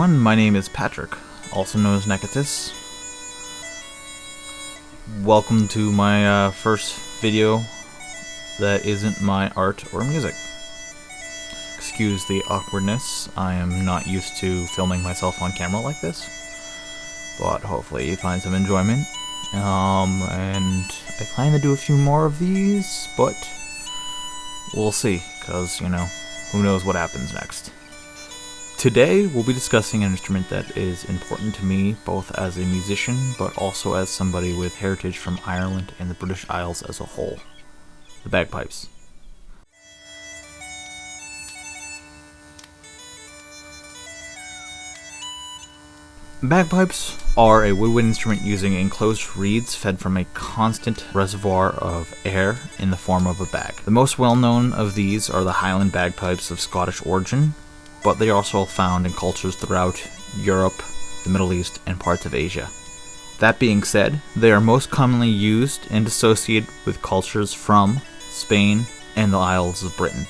everyone, my name is Patrick, also known as Necatus. Welcome to my first video that isn't my art or music. Excuse the awkwardness, I am not used to filming myself on camera like this, but hopefully you find some enjoyment. And I plan to do a few more of these, but we'll see, because, you know, who knows what happens next. Today, we'll be discussing an instrument that is important to me, both as a musician, but also as somebody with heritage from Ireland and the British Isles as a whole. The bagpipes. Bagpipes are a woodwind instrument using enclosed reeds fed from a constant reservoir of air in the form of a bag. The most well-known of these are the Highland bagpipes of Scottish origin, but they are also found in cultures throughout Europe, the Middle East, and parts of Asia. That being said, they are most commonly used and associated with cultures from Spain and the Isles of Britain.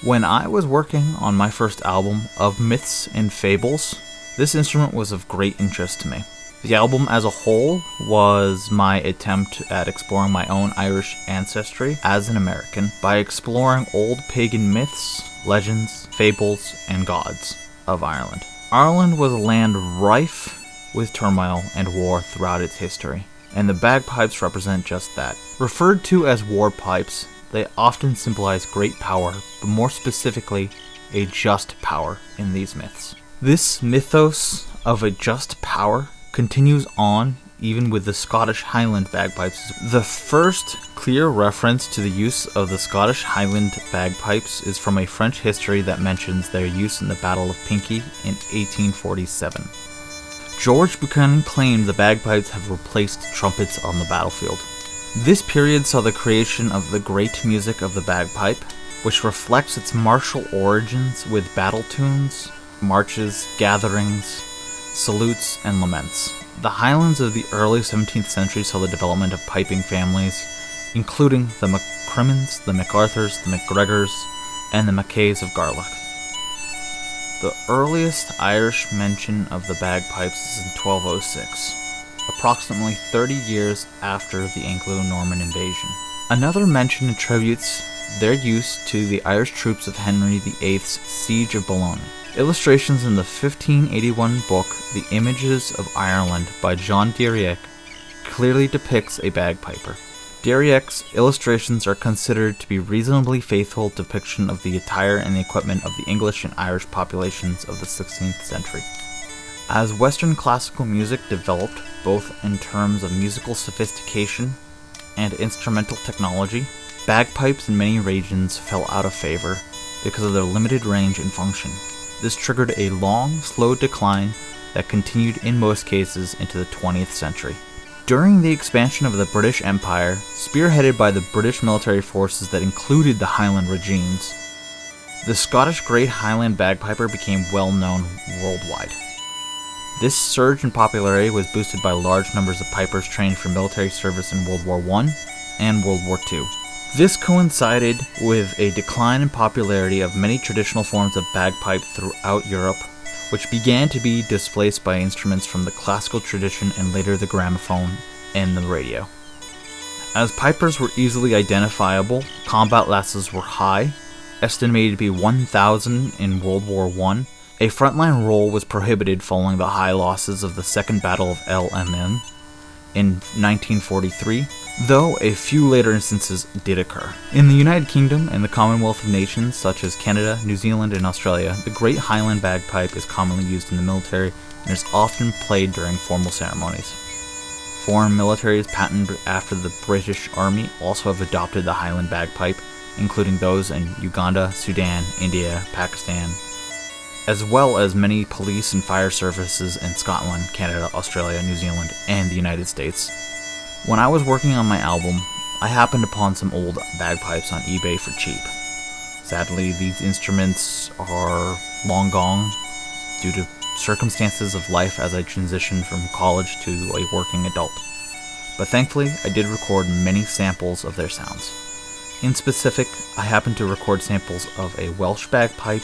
When I was working on my first album of Myths and Fables, this instrument was of great interest to me. The album as a whole was my attempt at exploring my own Irish ancestry as an American by exploring old pagan myths, legends, fables, and gods of Ireland. Ireland was a land rife with turmoil and war throughout its history, and the bagpipes represent just that. Referred to as war pipes, they often symbolize great power, but more specifically, a just power in these myths. This mythos of a just power continues on even with the Scottish Highland bagpipes. The first clear reference to the use of the Scottish Highland bagpipes is from a French history that mentions their use in the Battle of Pinkie in 1847. George Buchanan claimed the bagpipes have replaced trumpets on the battlefield. This period saw the creation of the great music of the bagpipe, which reflects its martial origins with battle tunes, marches, gatherings, salutes, and laments. The Highlands of the early 17th century saw the development of piping families, including the MacCrimmons, the MacArthurs, the MacGregors, and the Mackays of Garlick. The earliest Irish mention of the bagpipes is in 1206, approximately 30 years after the Anglo-Norman invasion. Another mention attributes their use to the Irish troops of Henry VIII's Siege of Boulogne. Illustrations in the 1581 book The Images of Ireland by John Diriech clearly depicts a bagpiper. Diriech's illustrations are considered to be reasonably faithful depiction of the attire and the equipment of the English and Irish populations of the 16th century. As Western classical music developed, both in terms of musical sophistication and instrumental technology, bagpipes in many regions fell out of favor because of their limited range and function. This triggered a long, slow decline that continued in most cases into the 20th century. During the expansion of the British Empire, spearheaded by the British military forces that included the Highland Regimes, the Scottish Great Highland Bagpiper became well known worldwide. This surge in popularity was boosted by large numbers of pipers trained for military service in World War I and World War II. This coincided with a decline in popularity of many traditional forms of bagpipe throughout Europe, which began to be displaced by instruments from the classical tradition and later the gramophone and the radio. As pipers were easily identifiable, combat losses were high, estimated to be 1,000 in World War I. A frontline role was prohibited following the high losses of the Second Battle of El Alamein in 1943, though a few later instances did occur. In the United Kingdom and the Commonwealth of Nations such as Canada, New Zealand, and Australia, the Great Highland Bagpipe is commonly used in the military and is often played during formal ceremonies. Foreign militaries patterned after the British Army also have adopted the Highland Bagpipe, including those in Uganda, Sudan, India, Pakistan, as well as many police and fire services in Scotland, Canada, Australia, New Zealand, and the United States. When I was working on my album, I happened upon some old bagpipes on eBay for cheap. Sadly, these instruments are long gone due to circumstances of life as I transitioned from college to a working adult. But thankfully, I did record many samples of their sounds. In specific, I happened to record samples of a Welsh bagpipe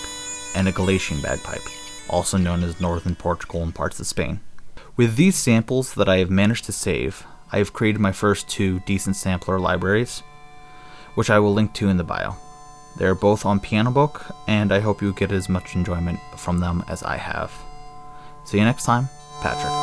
and a Galician bagpipe. also known as northern Portugal and parts of Spain. With these samples that I have managed to save, I have created my first 2 decent sampler libraries, which I will link to in the bio. They are both on Piano Book, and I hope you get as much enjoyment from them as I have. See you next time, Patrick.